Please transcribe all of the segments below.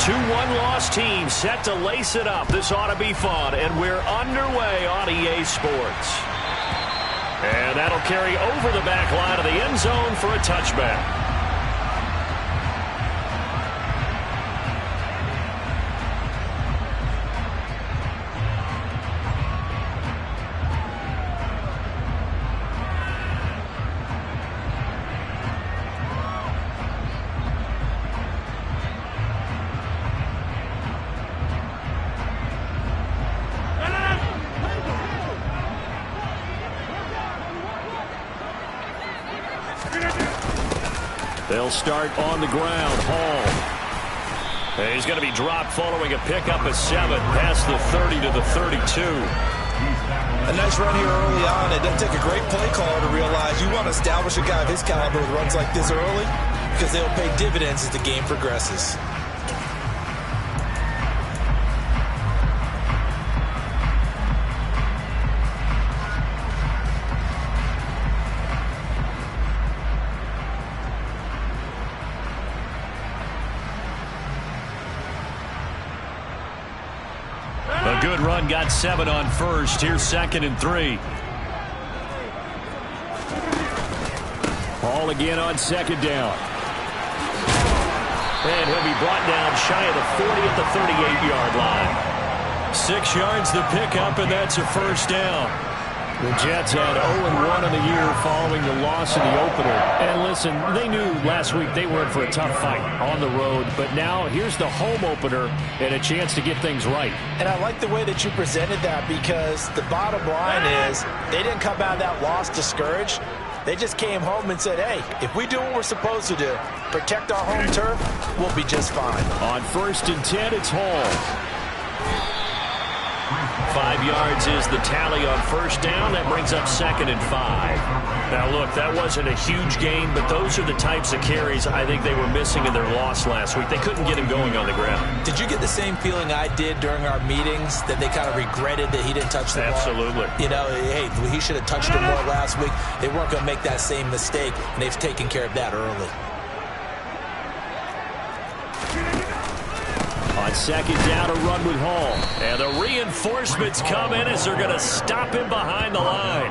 Two one-loss teams set to lace it up. This ought to be fun, and we're underway on EA Sports. And that'll carry over the back line of the end zone for a touchback. They'll start on the ground. Hall. And he's going to be dropped following a pickup of 7 past the 30 to the 32. A nice run here early on. It doesn't take a great play caller to realize you want to establish a guy of his caliber with runs like this early because they'll pay dividends as the game progresses. A good run, got 7 on first. Here's 2nd and 3. Hall again on 2nd down. And he'll be brought down shy of the 40 at the 38-yard line. 6 yards the pickup, and that's a first down. The Jets had 0-1 in the year following the loss in the opener. And listen, they knew last week they were in for a tough fight on the road. But now here's the home opener and a chance to get things right. And I like the way that you presented that because the bottom line is they didn't come out of that loss discouraged. They just came home and said, hey, if we do what we're supposed to do, protect our home turf, we'll be just fine. On 1st and 10, it's Hall. 5 yards is the tally on first down. That brings up 2nd and 5. Now, look, that wasn't a huge gain, but those are the types of carries I think they were missing in their loss last week. They couldn't get him going on the ground. Did you get the same feeling I did during our meetings that they kind of regretted that he didn't touch the ball? Absolutely. You know, hey, he should have touched it more last week. They weren't going to make that same mistake, and they've taken care of that early. On 2nd down, a run with Hall. And the reinforcements come in as they're going to stop him behind the line.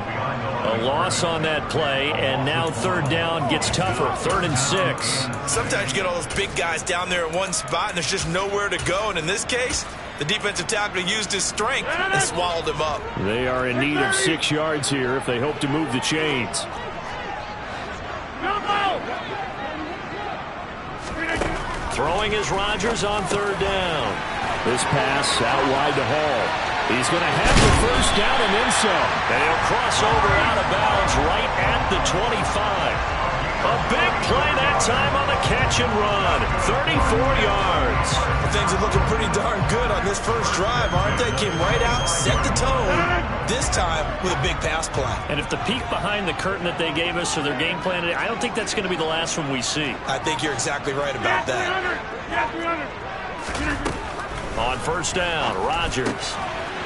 A loss on that play, and now 3rd down gets tougher. 3rd and 6. Sometimes you get all those big guys down there in one spot, and there's just nowhere to go. And in this case, the defensive tackle used his strength and swallowed him up. They are in need of 6 yards here if they hope to move the chains. Throwing is Rodgers on 3rd down. This pass out wide to Hall. He's going to have the first down and then some. And he'll cross over out of bounds right at the 25. A big play that time on the catch and run. 34 yards. Well, things are looking pretty darn good on this first drive, aren't they? Came right out, set the tone, this time with a big pass play. And if the peek behind the curtain that they gave us or their game plan, I don't think that's going to be the last one we see. I think you're exactly right about that. On first down, Rodgers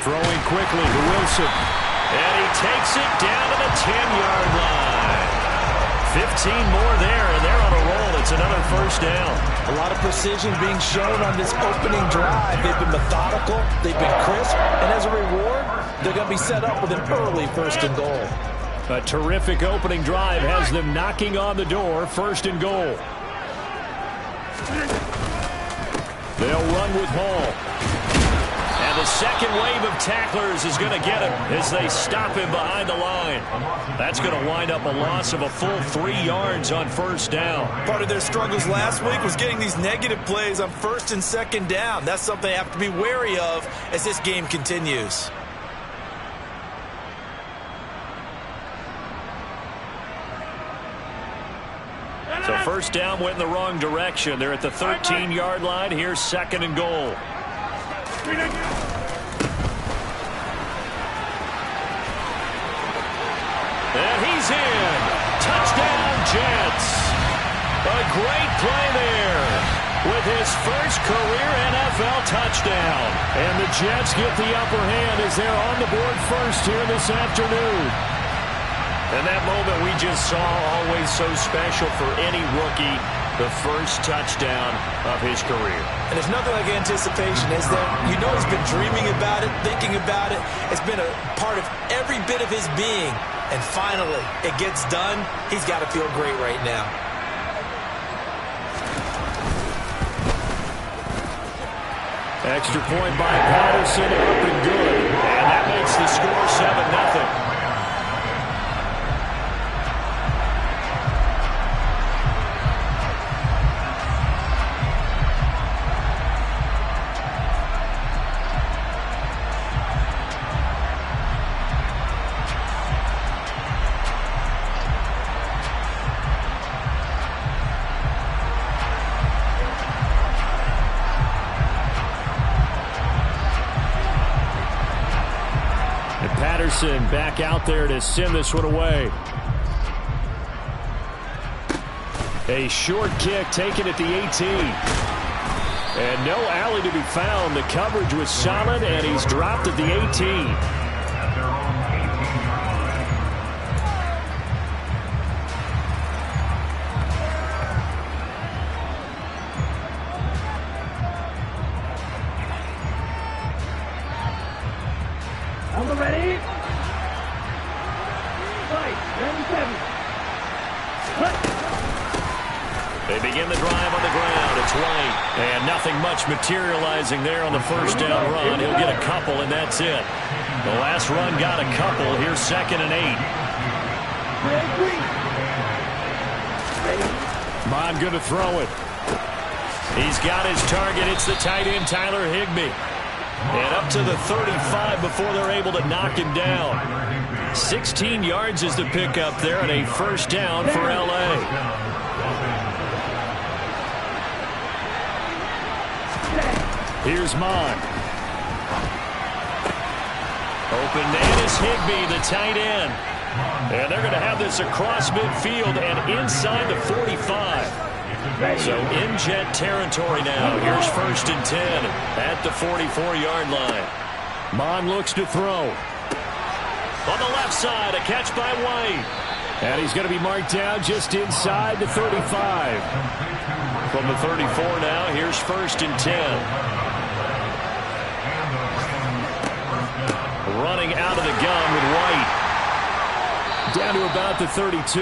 throwing quickly to Wilson. And he takes it down to the 10-yard line. 15 more there, and they're on a roll. It's another first down. A lot of precision being shown on this opening drive. They've been methodical, they've been crisp, and as a reward, they're going to be set up with an early 1st and goal. A terrific opening drive has them knocking on the door. 1st and goal. They'll run with Hall. And the second wave of tacklers is going to get him as they stop him behind the line. That's going to wind up a loss of a full 3 yards on first down. Part of their struggles last week was getting these negative plays on 1st and 2nd down. That's something they have to be wary of as this game continues. So first down went in the wrong direction. They're at the 13-yard line. Here's 2nd and goal. And he's in. Touchdown, Jets. A great play there with his first career NFL touchdown. And the Jets get the upper hand as they're on the board first here this afternoon. And that moment we just saw, always so special for any rookie. the first touchdown of his career. And there's nothing like anticipation, is there? You know he's been dreaming about it, thinking about it. It's been a part of every bit of his being. And finally, it gets done. He's got to feel great right now. Extra point by Patterson, up and good. And that makes the score 7-0. Patterson back out there to send this one away. A short kick taken at the 18. And no alley to be found. The coverage was solid, and he's dropped at the 18. Ready? They begin the drive on the ground. It's White. And nothing much materializing there on the first down run. He'll get a couple, and that's it. The last run got a couple. Here's 2nd and 8. Mond going to throw it. He's got his target. It's the tight end, Tyler Higbee. And up to the 35 before they're able to knock him down. 16 yards is the pickup there, and a first down for L.A. Here's Mond. Open man is Higbee, the tight end. And they're going to have this across midfield and inside the 45. So in jet territory now. Here's 1st and 10 at the 44-yard line. Mond looks to throw. On the left side, a catch by White. And he's going to be marked down just inside the 35. From the 34 now, here's 1st and 10. Running out of the gun with White. Down to about the 32.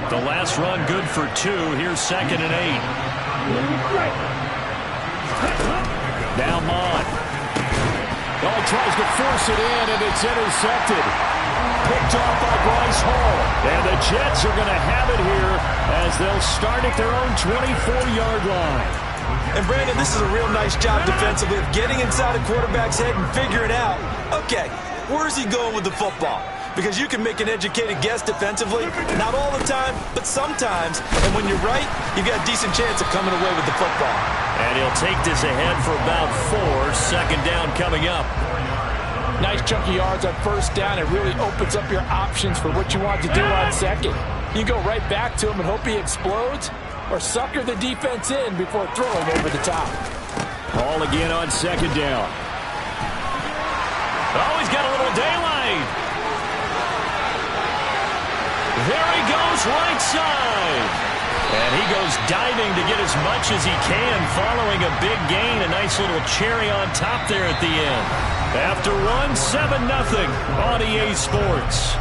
The last run good for 2. Here's 2nd and 8. Now Mond. Oh, tries to force it in, and it's intercepted. Picked off by Bryce Hall. And the Jets are going to have it here as they'll start at their own 24-yard line. And Brandon, this is a real nice job defensively of getting inside a quarterback's head and figuring out, okay, where's he going with the football? Because you can make an educated guess defensively, not all the time, but sometimes. And when you're right, you've got a decent chance of coming away with the football. And he'll take this ahead for about 4. 2nd down coming up. Nice chunky yards on 1st down. It really opens up your options for what you want to do on 2nd. You go right back to him and hope he explodes, or sucker the defense in before throwing over the top. Ball again on 2nd down. Oh, he's got a little daylight. There he goes, right side. And he goes diving to get as much as he can following a big gain. A nice little cherry on top there at the end. After one, 7-0 on EA Sports.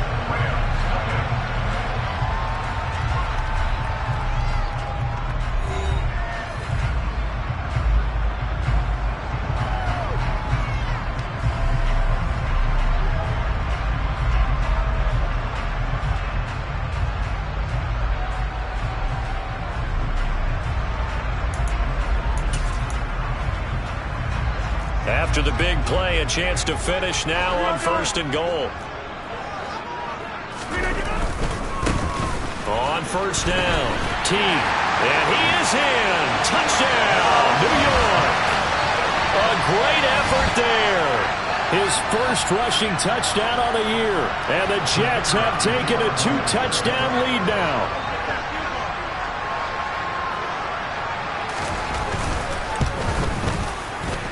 After the big play, a chance to finish now on 1st and goal. On 1st down, T, and he is in. Touchdown, New York. A great effort there. His first rushing touchdown on the year. And the Jets have taken a 2-touchdown lead now.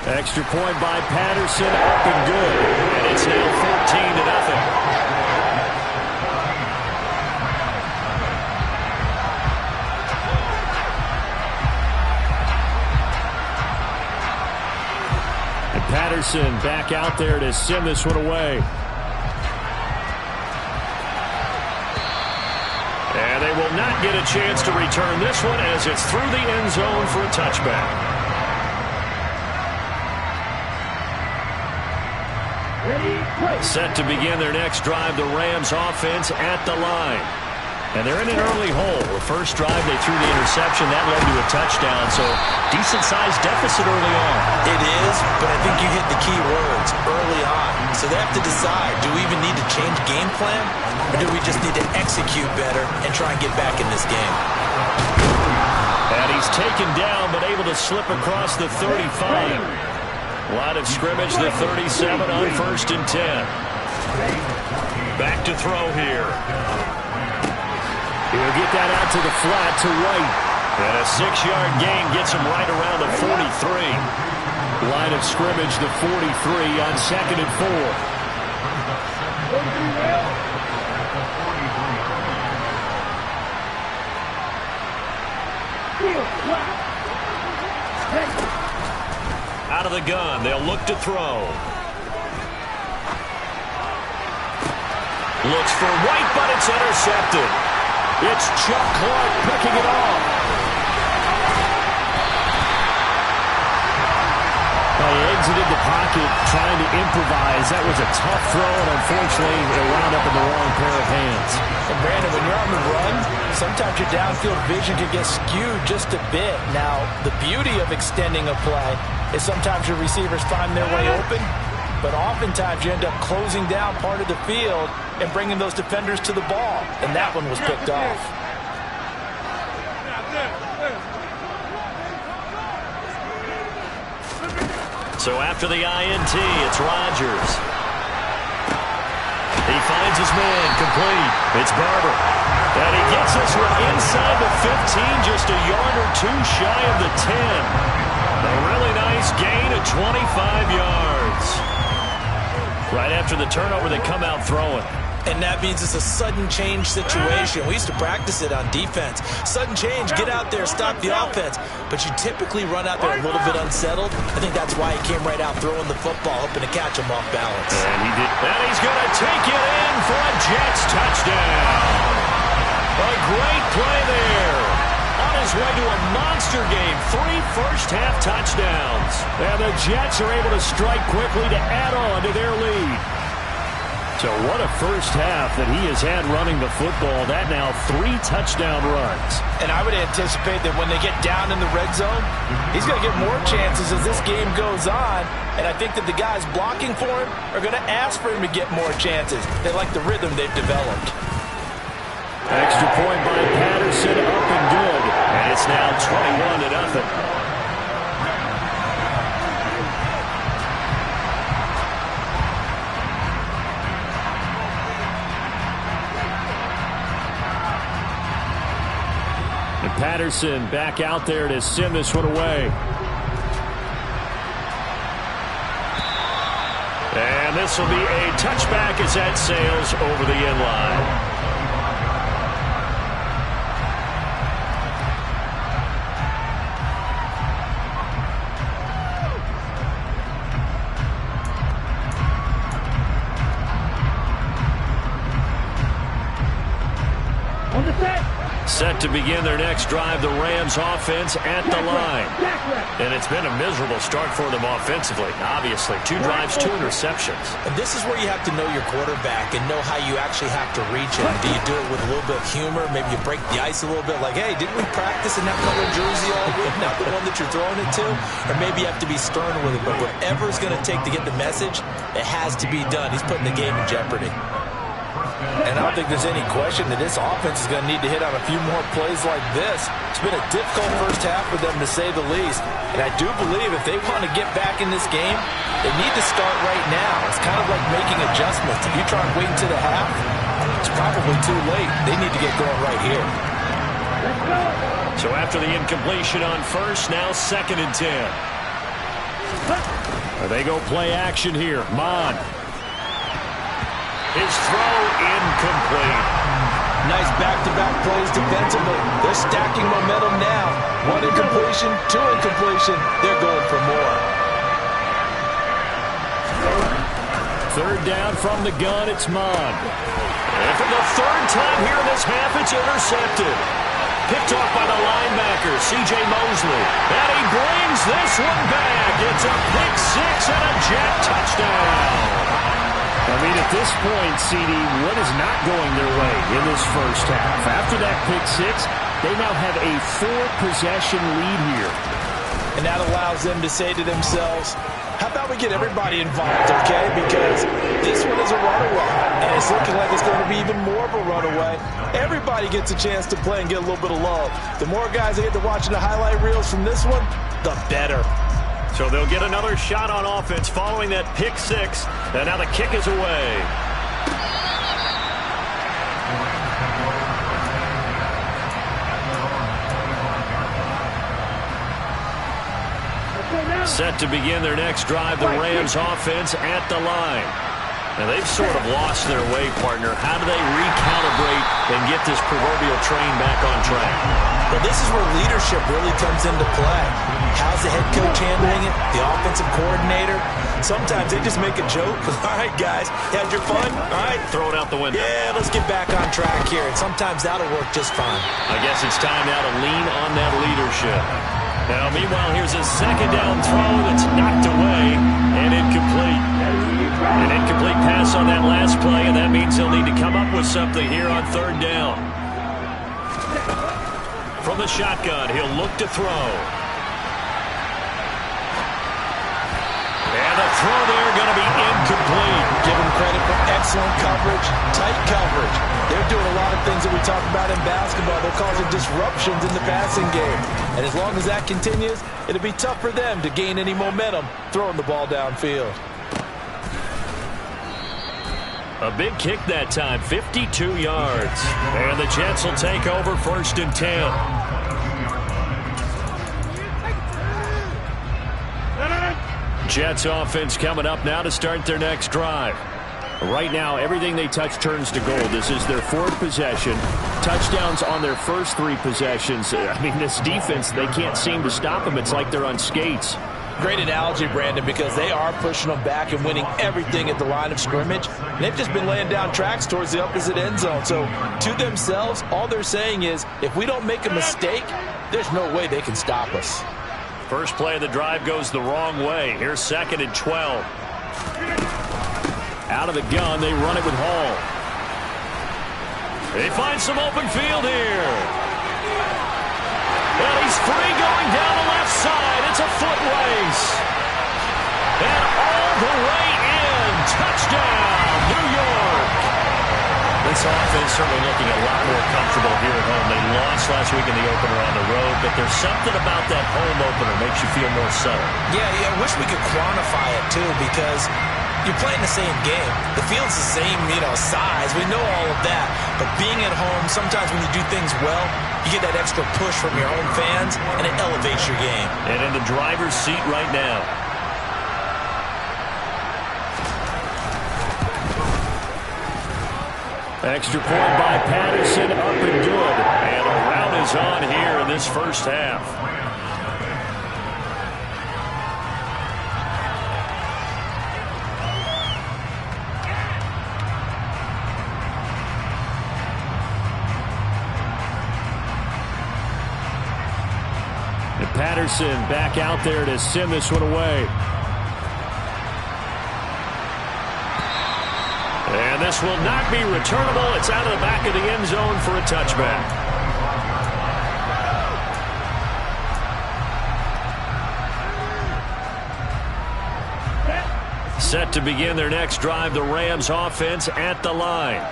Extra point by Patterson, up and good. And it's now 14-0. Patterson back out there to send this one away. And they will not get a chance to return this one as it's through the end zone for a touchback. Set to begin their next drive, the Rams offense at the line. And they're in an early hole. The first drive, they threw the interception. That led to a touchdown, so decent-sized deficit early on. It is, but I think you hit the key words, early on. So they have to decide, do we even need to change game plan, or do we just need to execute better and try and get back in this game? And he's taken down, but able to slip across the 35. Line of scrimmage, the 37 on 1st and 10. Back to throw here. He'll get that out to the flat to White. And a 6-yard gain gets him right around the 43. Line of scrimmage, the 43 on 2nd and 4. Out of the gun, they'll look to throw. Looks for White, but it's intercepted. It's Chuck Clark picking it off. Well, he exited the pocket trying to improvise. That was a tough throw, and unfortunately, it wound up in the wrong pair of hands. And Brandon, when you're on the run, sometimes your downfield vision can get skewed just a bit. Now, the beauty of extending a play is sometimes your receivers find their way open, but oftentimes you end up closing down part of the field and bringing those defenders to the ball, and that one was picked off. So after the INT, it's Rodgers. He finds his man, complete. It's Barber. And he gets this one inside the 15, just a yard or two shy of the 10. A really nice gain of 25 yards. Right after the turnover, they come out throwing. And that means it's a sudden change situation. We used to practice it on defense. Sudden change, get out there, stop the offense. But you typically run out there a little bit unsettled. I think that's why he came right out throwing the football, hoping to catch him off balance. And he did. And he's going to take it in for a Jets touchdown. A great play there. On his way to a monster game, 3 first-half touchdowns. And the Jets are able to strike quickly to add on to their lead. So what a first half that he has had running the football. That now 3 touchdown runs. And I would anticipate that when they get down in the red zone, he's going to get more chances as this game goes on. And I think that the guys blocking for him are going to ask for him to get more chances. They like the rhythm they've developed. Extra point by Patterson, up and good. And it's now 21-0. Patterson back out there to send this one away. And this will be a touchback as that sails over the end line. Set to begin their next drive, the Rams offense at the line. And it's been a miserable start for them offensively, obviously. 2 drives, 2 interceptions. And this is where you have to know your quarterback and know how you actually have to reach him. Do you do it with a little bit of humor? Maybe you break the ice a little bit like, hey, didn't we practice in that color jersey all week? Not the one that you're throwing it to? Or maybe you have to be stern with it. But whatever it's going to take to get the message, it has to be done. He's putting the game in jeopardy. And I don't think there's any question that this offense is going to need to hit on a few more plays like this. It's been a difficult first half for them, to say the least. And I do believe if they want to get back in this game, they need to start right now. It's kind of like making adjustments. If you try and wait until the half, it's probably too late. They need to get going right here. So after the incompletion on first, now 2nd and 10. They go play action here. Mon. His throw incomplete. Nice back-to-back plays defensively. They're stacking momentum now. 1 incompletion, 2 incompletion. They're going for more. Third down from the gun, it's Mond. And for the third time here in this half, it's intercepted. Picked off by the linebacker, C.J. Mosley. And he brings this one back. It's a pick six and a Jet touchdown. I mean, at this point, CD, what is not going their way in this first half? After that pick six, they now have a 4-possession lead here. And that allows them to say to themselves, how about we get everybody involved, okay? Because this one is a runaway, and it's looking like it's going to be even more of a runaway. Everybody gets a chance to play and get a little bit of love. The more guys that get to watching the highlight reels from this one, the better. So they'll get another shot on offense following that pick six, and now the kick is away. Set to begin their next drive, the Rams offense at the line. Now they've sort of lost their way, partner. How do they recalibrate and get this proverbial train back on track? Well, this is where leadership really comes into play. How's the head coach handling it? The offensive coordinator? Sometimes they just make a joke. All right, guys, you had your fun? All right. Throw it out the window. Yeah, let's get back on track here. And sometimes that'll work just fine. I guess it's time now to lean on that leadership. Now, meanwhile, here's a second down throw that's knocked away and incomplete. An incomplete pass on that last play, and that means they'll need to come up with something here on third down. From the shotgun, he'll look to throw. And the throw there going to be incomplete. Give him credit for excellent coverage, tight coverage. They're doing a lot of things that we talk about in basketball. They're causing disruptions in the passing game. And as long as that continues, it'll be tough for them to gain any momentum throwing the ball downfield. A big kick that time, 52 yards. And the Jets will take over 1st and 10. Jets offense coming up now to start their next drive. Right now, everything they touch turns to gold. This is their 4th possession. Touchdowns on their first 3 possessions. I mean, this defense, they can't seem to stop them. It's like they're on skates. Great analogy, Brandon, because they are pushing them back and winning everything at the line of scrimmage. And they've just been laying down tracks towards the opposite end zone. So to themselves, all they're saying is, if we don't make a mistake, there's no way they can stop us. First play of the drive goes the wrong way. Here's 2nd and 12. Out of the gun, they run it with Hall. They find some open field here. Well, he's free going down the left side. It's a foot race. And all the way in. Touchdown, New York. This offense certainly looking a lot more comfortable here at home. They lost last week in the opener on the road, but there's something about that home opener that makes you feel more settled. Yeah, I wish we could quantify it, too, because you're playing the same game. The field's the same, size. We know all of that. But being at home, sometimes when you do things well, you get that extra push from your own fans, and it elevates your game. And in the driver's seat right now. Extra point by Patterson, up and good. And a rout is on here in this first half. And Patterson back out there to send this one away. And this will not be returnable. It's out of the back of the end zone for a touchback. Set to begin their next drive, the Rams offense at the line.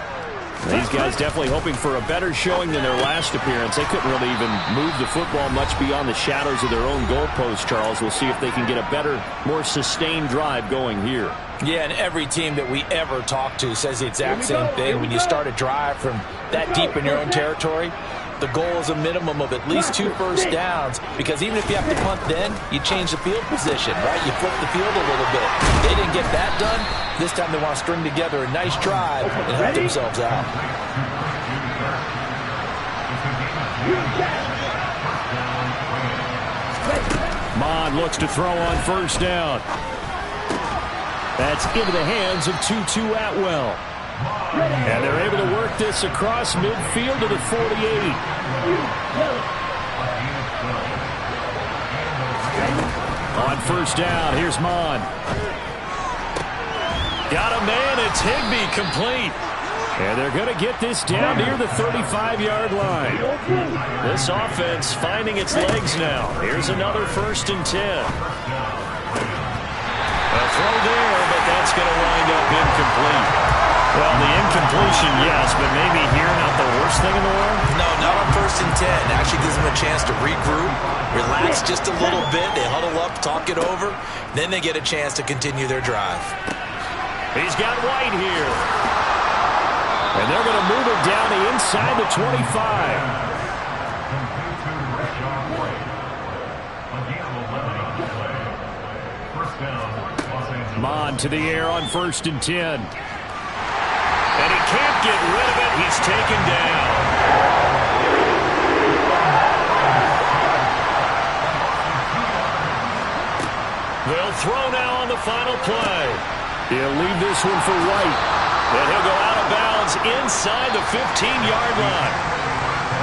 These guys definitely hoping for a better showing than their last appearance. They couldn't really even move the football much beyond the shadows of their own goalpost, Charles. We'll see if they can get a better, more sustained drive going here. Yeah, and every team that we ever talk to says the exact same thing. When you start a drive from that deep in your own territory, the goal is a minimum of at least 2 first downs, because even if you have to punt then, you change the field position, right? You flip the field a little bit. They didn't get that done. This time they want to string together a nice drive and help themselves out. Mond looks to throw on first down. That's into the hands of Tutu Atwell. And they're able to work this across midfield to the 48. On first down, here's Mon. Got a man, it's Higbee, complete. And they're going to get this down near the 35-yard line. This offense finding its legs now. Here's another 1st and 10. A throw there, but that's going to wind up incomplete. Well, the incompletion, yes, but maybe here not the worst thing in the world? No, not on 1st and 10. Actually gives them a chance to regroup, relax just a little bit. They huddle up, talk it over. Then they get a chance to continue their drive. He's got White here. And they're going to move it down to inside the 25. Mon to the air on 1st and 10. And he can't get rid of it. He's taken down. They'll throw now on the final play. He'll leave this one for White. And he'll go out of bounds inside the 15-yard line.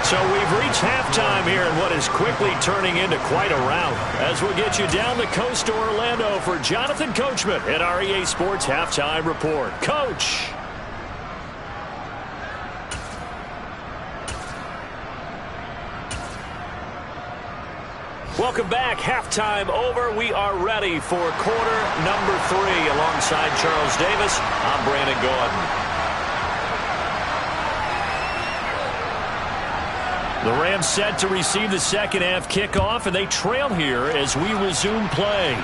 So we've reached halftime here in what is quickly turning into quite a rout. As we'll get you down the coast to Orlando for Jonathan Coachman at our EA Sports Halftime Report. Coach. Welcome back. Halftime over. We are ready for quarter number 3. Alongside Charles Davis, I'm Brandon Gordon. The Rams set to receive the second half kickoff, and they trail here as we resume play.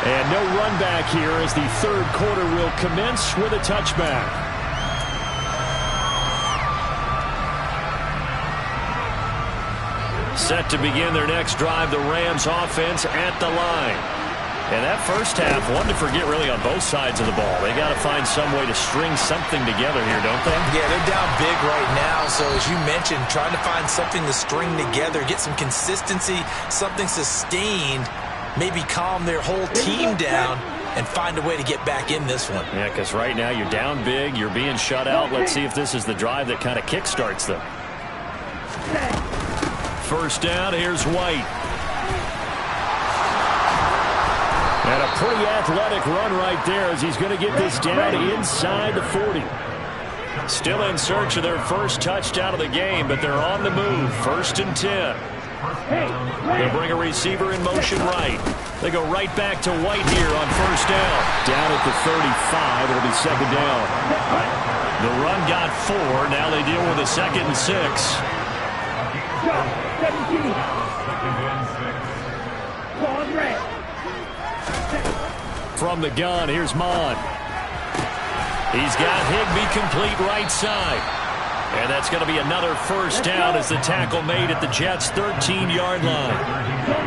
And no run back here as the third quarter will commence with a touchback. Set to begin their next drive, the Rams offense at the line. And that first half, one to forget really on both sides of the ball. They got to find some way to string something together here, don't they? Yeah, they're down big right now. So as you mentioned, trying to find something to string together, get some consistency, something sustained, maybe calm their whole team down and find a way to get back in this one. Yeah, because right now you're down big, you're being shut out. Let's see if this is the drive that kind of kickstarts them. First down, here's White. And a pretty athletic run right there as he's going to get this down inside the 40. Still in search of their first touchdown of the game, but they're on the move. 1st and 10. They'll bring a receiver in motion right. They go right back to White here on first down. Down at the 35, it'll be second down. The run got 4. Now they deal with a 2nd and 6. From the gun, here's Mon. He's got Higbee complete right side. And that's going to be another first down as the tackle made at the Jets' 13-yard line.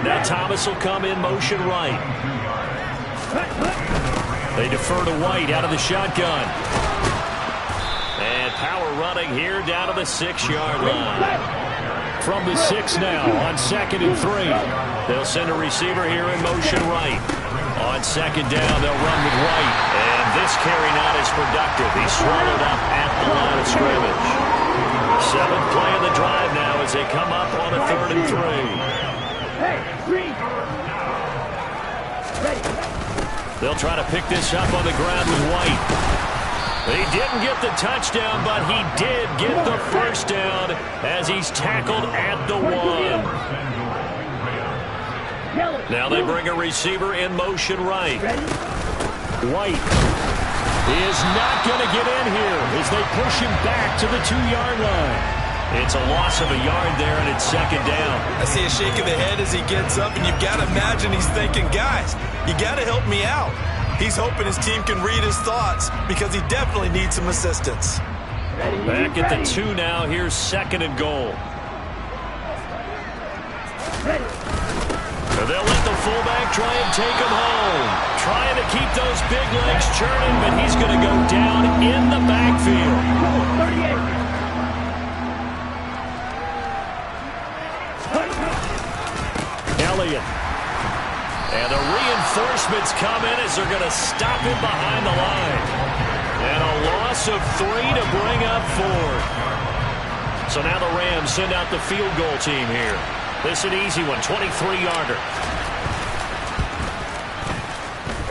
Now Thomas will come in motion right. They defer to White out of the shotgun. And power running here down to the 6-yard line. From the 6 now on 2nd and 3. They'll send a receiver here in motion right. On 2nd down, they'll run with White. And this carry not as productive. He's swallowed up at the line of scrimmage. 7th play of the drive now as they come up on a 3rd and 3. They'll try to pick this up on the ground with White. He didn't get the touchdown, but he did get the first down as he's tackled at the 1. Now they bring a receiver in motion right. White is not going to get in here as they push him back to the 2-yard line. It's a loss of a yard there, and it's 2nd down. I see a shake of the head as he gets up, and you've got to imagine he's thinking, guys, you got to help me out. He's hoping his team can read his thoughts because he definitely needs some assistance. Back at the 2 now. Here's 2nd and goal. They'll let the fullback try and take him home. Trying to keep those big legs churning, but he's going to go down in the backfield. Elliott And the reinforcements come in as they're going to stop him behind the line. And a loss of 3 to bring up 4. So now the Rams send out the field goal team here. This is an easy one, 23-yarder.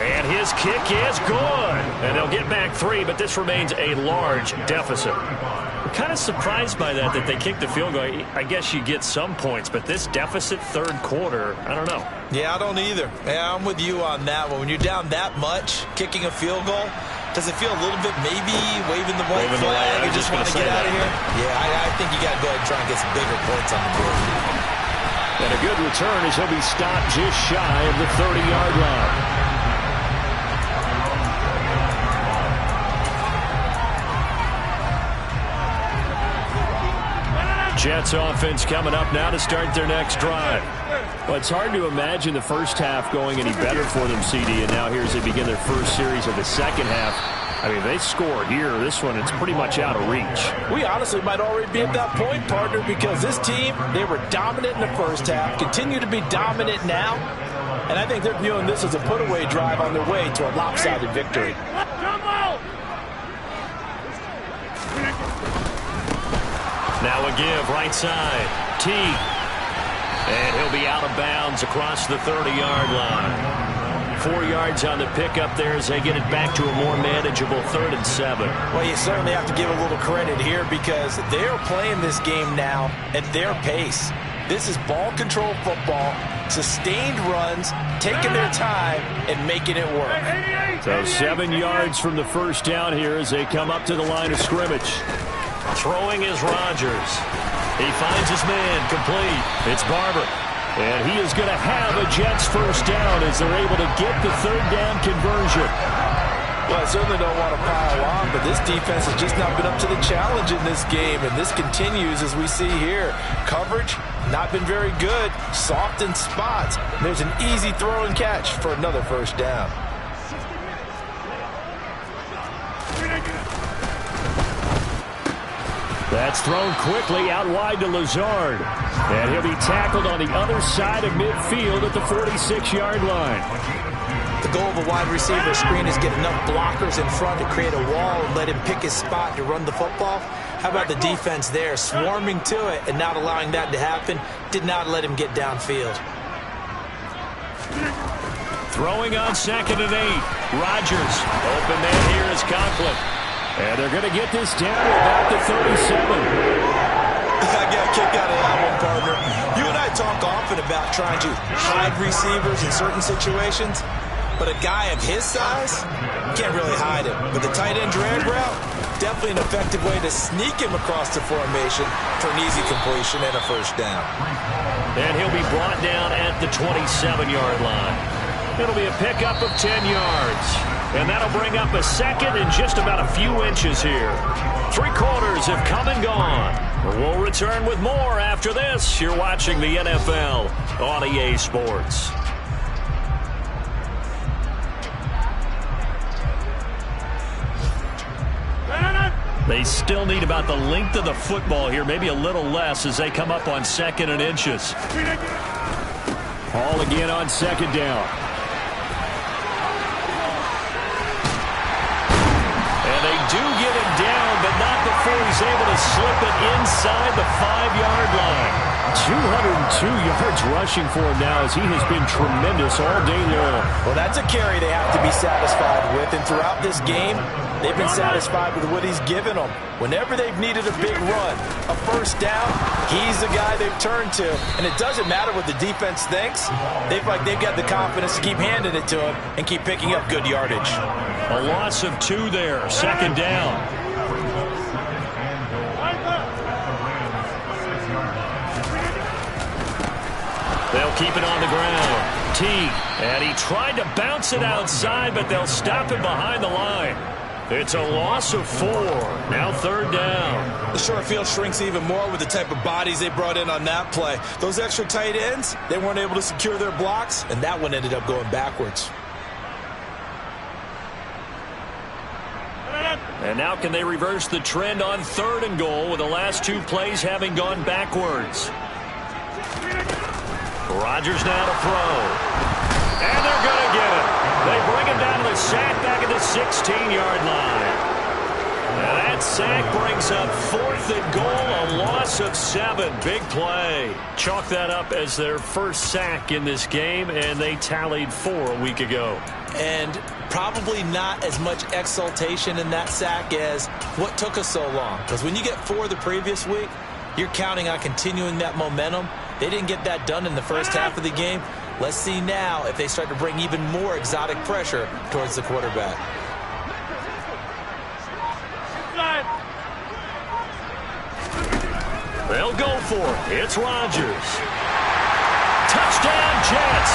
And his kick is good. And they'll get back 3, but this remains a large deficit. I'm kind of surprised by that they kicked the field goal. I guess you get some points, but this deficit third quarter, I don't know. Yeah, I don't either. Yeah, I'm with you on that one. When you're down that much, kicking a field goal, does it feel a little bit maybe waving the white flag and just want to get out of here? Yeah, I think you got to go ahead and try and get some bigger points on the board. And a good return as he'll be stopped just shy of the 30-yard line. Jets offense coming up now to start their next drive. Well, it's hard to imagine the first half going any better for them, CD, and now here as they begin their first series of the second half. I mean, they scored here. This one, it's pretty much out of reach. We honestly might already be at that point, partner, because this team, they were dominant in the first half, continue to be dominant now, and I think they're viewing this as a put-away drive on their way to a lopsided victory. Now a give, right side. T. And he'll be out of bounds across the 30-yard line. 4 yards on the pickup there as they get it back to a more manageable 3rd and 7. Well, you certainly have to give a little credit here because they're playing this game now at their pace. This is ball control football, sustained runs, taking their time and making it work. So 7 yards from the first down here as they come up to the line of scrimmage. Throwing is Rodgers. He finds his man complete. It's Barber. And he is going to have a Jets first down as they're able to get the 3rd down conversion. Well, I certainly don't want to pile on, but this defense has just not been up to the challenge in this game, and this continues as we see here. Coverage, not been very good. Soft in spots. There's an easy throw and catch for another first down. That's thrown quickly out wide to Lazard. And he'll be tackled on the other side of midfield at the 46-yard line. The goal of a wide receiver screen is get enough blockers in front to create a wall and let him pick his spot to run the football. How about the defense there, swarming to it and not allowing that to happen? Did not let him get downfield. Throwing on 2nd and 8. Rodgers. Open man here is Conklin. And they're going to get this down to about the 37. I got a kick out of that one, partner. You and I talk often about trying to hide receivers in certain situations, but a guy of his size, you can't really hide him. But the tight end drag route, definitely an effective way to sneak him across the formation for an easy completion and a first down. And he'll be brought down at the 27-yard line. It'll be a pickup of 10 yards. And that'll bring up a 2nd and just about a few inches here. 3 quarters have come and gone. We'll return with more after this. You're watching the NFL on EA Sports. They still need about the length of the football here, maybe a little less as they come up on 2nd and inches. Hall again on 2nd down. They do get him down, but not before he's able to slip it inside the 5-yard line. 202 yards rushing for him now as he has been tremendous all day long. Well, that's a carry they have to be satisfied with, and throughout this game, they've been satisfied with what he's given them. Whenever they've needed a big run, a first down, he's the guy they've turned to, and it doesn't matter what the defense thinks. They feel like they've got the confidence to keep handing it to him and keep picking up good yardage. A loss of 2 there, 2nd down. They'll keep it on the ground. T. And he tried to bounce it outside, but they'll stop him behind the line. It's a loss of 4. Now 3rd down. The short field shrinks even more with the type of bodies they brought in on that play. Those extra tight ends, they weren't able to secure their blocks, and that one ended up going backwards. And now can they reverse the trend on 3rd and goal with the last 2 plays having gone backwards? Rodgers now to throw. And they're going to get it. They bring him down to the sack back at the 16-yard line. And that sack brings up 4th and goal, a loss of 7. Big play. Chalk that up as their first sack in this game, and they tallied 4 a week ago. And probably not as much exultation in that sack as what took us so long. Because when you get 4 the previous week, you're counting on continuing that momentum. They didn't get that done in the first half of the game. Let's see now if they start to bring even more exotic pressure towards the quarterback. They'll go for it. It's Rodgers. Touchdown, Jets.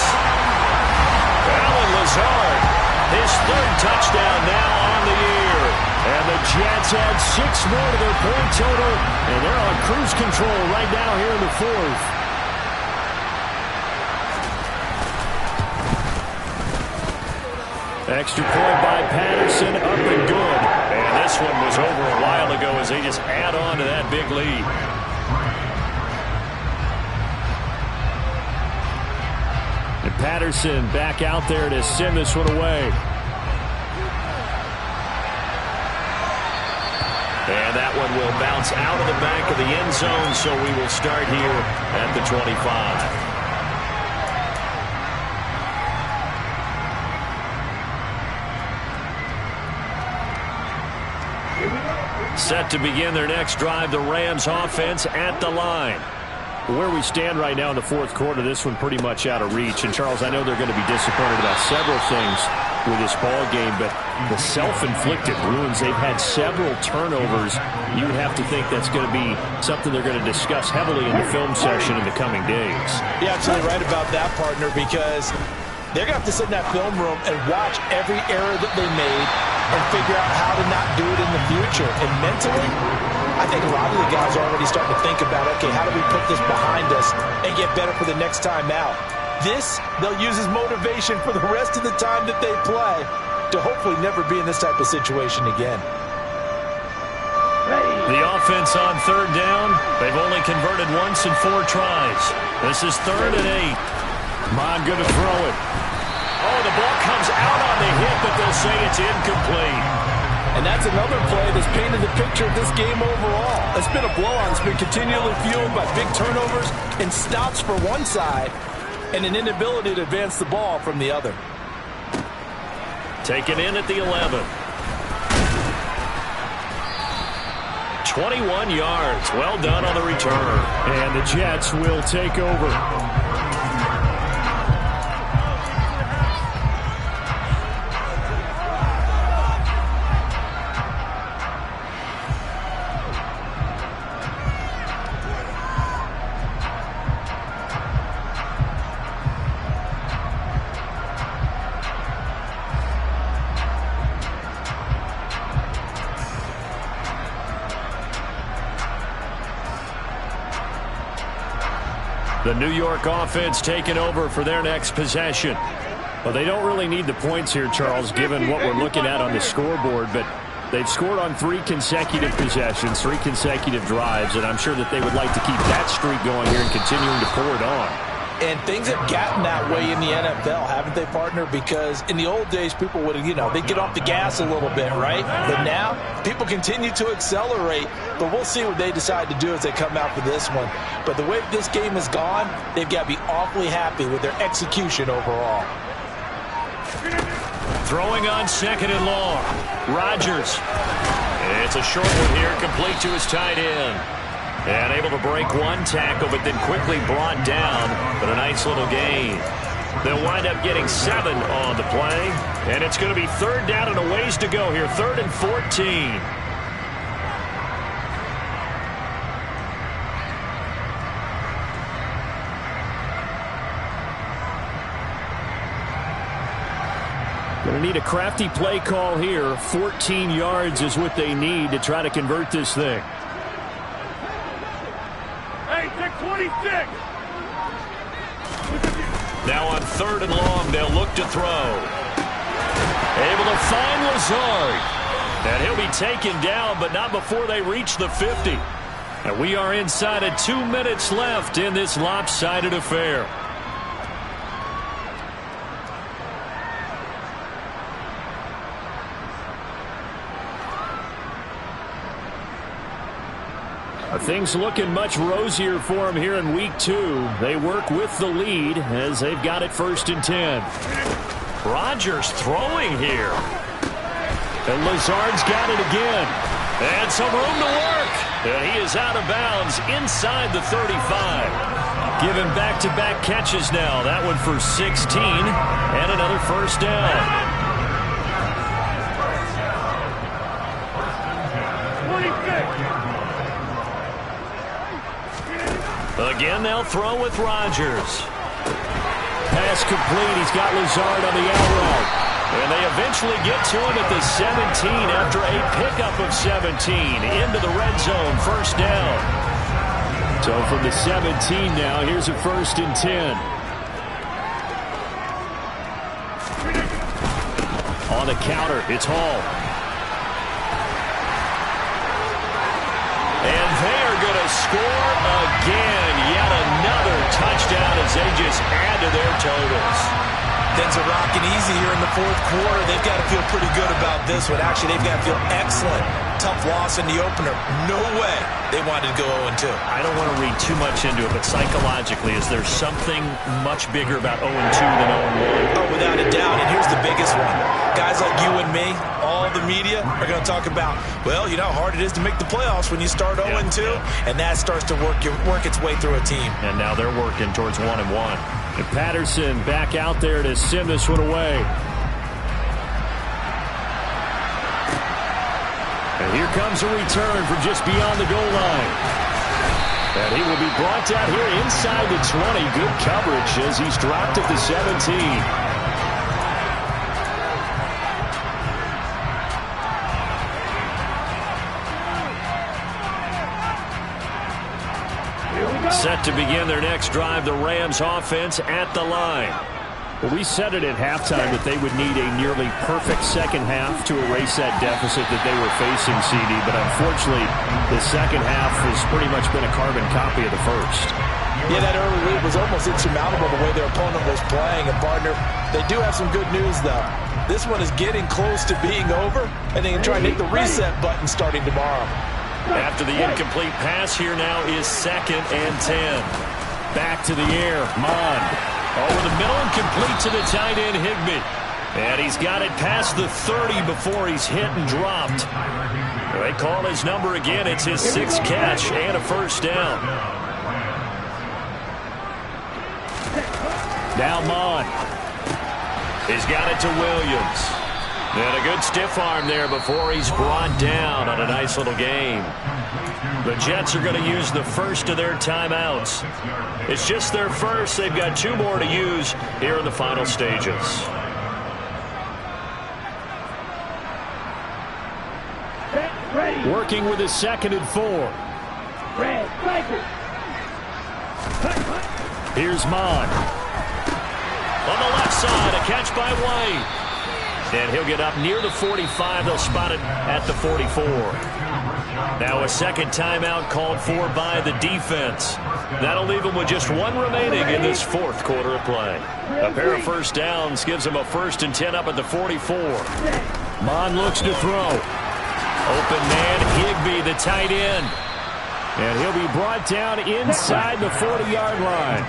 Allen Lazard, his 3rd touchdown now on the year. And the Jets add 6 more to their point total, and they're on cruise control right now here in the 4th. Extra point by Patterson, up and good. And this one was over a while ago as they just add on to that big lead. And Patterson back out there to send this one away. And that one will bounce out of the back of the end zone, so we will start here at the 25. Set to begin their next drive, the Rams offense at the line. Where we stand right now in the 4th quarter, this one pretty much out of reach. And, Charles, I know they're going to be disappointed about several things with this ball game, but the self-inflicted ruins, they've had several turnovers. You would have to think that's going to be something they're going to discuss heavily in the film session in the coming days. You're absolutely right about that, partner, because they're going to have to sit in that film room and watch every error that they made and figure out how to not do it in the future. And mentally, I think a lot of the guys are already starting to think about, okay, how do we put this behind us and get better for the next time out? This, they'll use as motivation for the rest of the time that they play to hopefully never be in this type of situation again. The offense on 3rd down, they've only converted once in 4 tries. This is 3rd and 8. Mon going to throw it. Oh, the ball comes out on the hit, but they'll say it's incomplete. And that's another play that's painted the picture of this game overall. It's been a blowout. It's been continually fueled by big turnovers and stops for one side and an inability to advance the ball from the other. Taken in at the 11. 21 yards. Well done on the return. And the Jets will take over. The New York offense taking over for their next possession. Well, they don't really need the points here, Charles, given what we're looking at on the scoreboard, but they've scored on 3 consecutive possessions, 3 consecutive drives, and I'm sure that they would like to keep that streak going here and continuing to pour it on. And things have gotten that way in the NFL, haven't they, partner? Because in the old days, people would, they'd get off the gas a little bit, right? But now, people continue to accelerate, but we'll see what they decide to do as they come out for this one. But the way this game has gone, they've got to be awfully happy with their execution overall. Throwing on 2nd and long. Rodgers. It's a short one here, complete to his tight end. And able to break one tackle, but then quickly brought down. But a nice little gain. They'll wind up getting 7 on the play. And it's going to be 3rd down and a ways to go here. 3rd and 14. Going to need a crafty play call here. 14 yards is what they need to try to convert this thing. Now on 3rd and long, they'll look to throw. Able to find Lazard. And he'll be taken down, but not before they reach the 50. And we are inside of 2 minutes left in this lopsided affair. Things looking much rosier for him here in week 2. They work with the lead as they've got it 1st and 10. Rodgers throwing here. And Lazard's got it again. And some room to work. And he is out of bounds inside the 35. Given back-to-back catches now. That one for 16 and another 1st down. Again, they'll throw with Rodgers. Pass complete. He's got Lazard on the out route. And they eventually get to him at the 17 after a pickup of 17 into the red zone. 1st down. So from the 17 now, here's a 1st and 10. On the counter, it's Hall. And they are going to score again. Yet another touchdown as they just add to their totals. Things are rocking easy here in the 4th quarter. They've got to feel pretty good about this one. Actually, they've got to feel excellent. Tough loss in the opener. No way they wanted to go 0-2. I don't want to read too much into it, but psychologically, is there something much bigger about 0-2 than 0-1? Oh, without a doubt. And here's the biggest one. Guys like you and me, all the media, are going to talk about, well, you know how hard it is to make the playoffs when you start 0-2. Yeah. And that starts to work its way through a team. And now they're working towards 1-1. And Patterson back out there to send this one away. And here comes a return from just beyond the goal line. And he will be brought down here inside the 20. Good coverage as he's dropped at the 17. Set to begin their next drive, the Rams offense at the line. Well, we said it at halftime that they would need a nearly perfect second half to erase that deficit that they were facing, CD. But unfortunately, the second half has pretty much been a carbon copy of the first. Yeah, that early lead was almost insurmountable the way their opponent was playing. And, partner, they do have some good news, though. This one is getting close to being over, and they can try and hit the reset button starting tomorrow. After the incomplete pass, here now is 2nd and 10. Back to the air, Mond. Over the middle and complete to the tight end, Higbee. And he's got it past the 30 before he's hit and dropped. They call his number again. It's his 6th catch and a 1st down. Now Mond. He's got it to Williams. And a good stiff arm there before he's brought down on a nice little game. The Jets are going to use the first of their timeouts. It's just their first. They've got 2 more to use here in the final stages. Working with his 2nd and 4. Here's Mond. On the left side, a catch by White. And he'll get up near the 45. They'll spot it at the 44. Now a second timeout called for by the defense. That'll leave them with just 1 remaining in this 4th quarter of play. A pair of 1st downs gives them a 1st and 10 up at the 44. Mond looks to throw. Open man, Higbee, the tight end. And he'll be brought down inside the 40-yard line.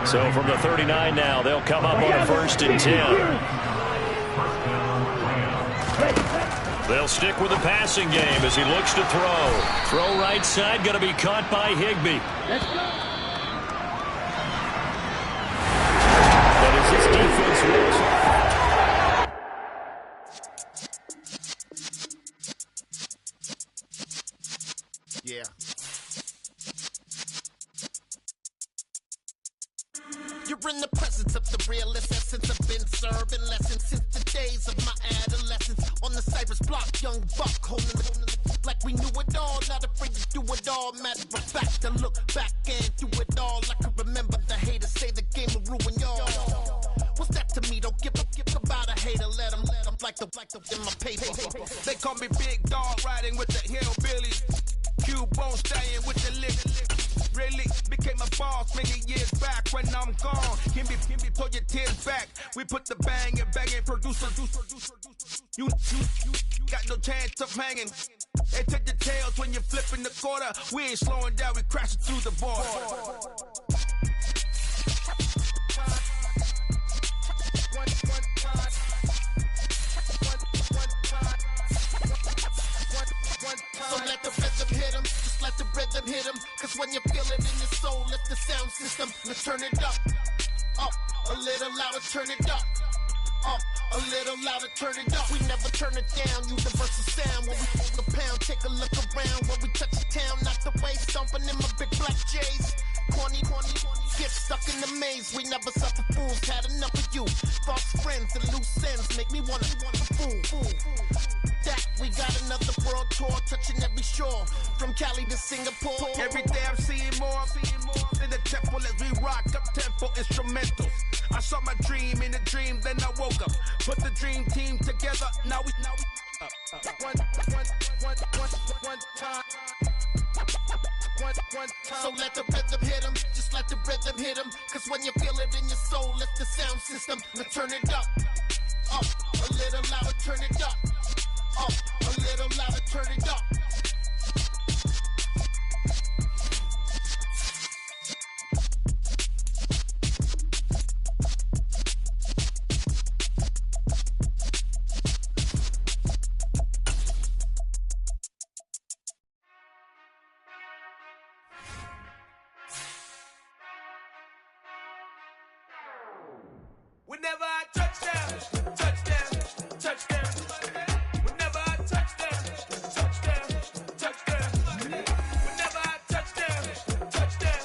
So from the 39 now, they'll come up on a 1st and 10. They'll stick with the passing game as he looks to throw. Throw right side, going to be caught by Higbee. But as this defense rolls off. Yeah. You're in the presence of the realest essence. I've been serving lessons since the days of my adolescence. On the Cypress block, young buck, holding it like we knew it all. Not afraid to do it all. Matter of fact, I look back and do it all. I can remember the haters say the game will ruin y'all. What's that to me? Don't give about a hater. Let them like the in my paper. They call me Big Dog, riding with the hillbillies. Q-Bone staying with the lick. Really became a boss many years back. When I'm gone, give me pull your tears back. We put the bang and producer. You got no chance of hanging. They take the tails when you're flipping the quarter. We ain't slowing down, we crashing through the border. So let the rhythm hit him, just let the rhythm hit him. Cause when you feel it in your soul, lift the sound system, let's turn it up. Up, a little louder, turn it up. Up, a little louder, turn it up. We never turn it down, universal sound. When we hold the pound, take a look around. When we touch the town, knock the way, stomping in my big black J's. Corny, get stuck in the maze. We never suffer fools, had enough of you. False friends and loose ends make me wanna fool. That we got another world tour, touching every shore, from Cali to Singapore. Every day I'm seeing more in the temple as we rock up tempo instrumentals. I saw my dream in a dream, then I woke up. Put the dream team together, now we one time. So let the rhythm hit him, just let the rhythm hit him. Cause when you feel it in your soul, lift the sound system, now turn it up. Up, a little louder, turn it up. Up, a little louder, turn it up. Whenever I touchdown, touchdown, touchdown. Whenever I touchdown, touchdown, touchdown. Whenever I touchdown, touchdown,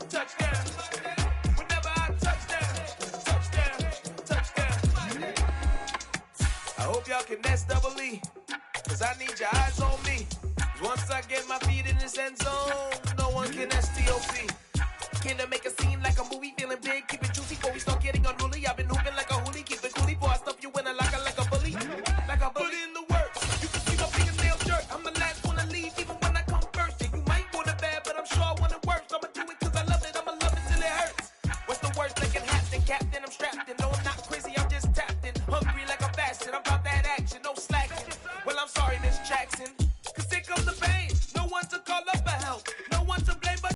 touchdown. Whenever I touchdown, touchdown. I hope y'all can S-double-E, cause I need your eyes on me. Once I get my feet in this end zone, no one can S-T-O-P. Can I make a scene like a movie, feeling big, keep it juicy before we start getting unruly. I've been hooping like a hoolie, keep it coolie before I stuff you in a locker like a bully. Like a bully. Put in the work, you can see my fingernail jerk. I'm the last one to leave, even when I come first. Yeah, you might want it bad, but I'm sure I want it worse. I'ma do it cause I love it, I'ma love it till it hurts. What's the worst that can happen? Captain, I'm strapped in.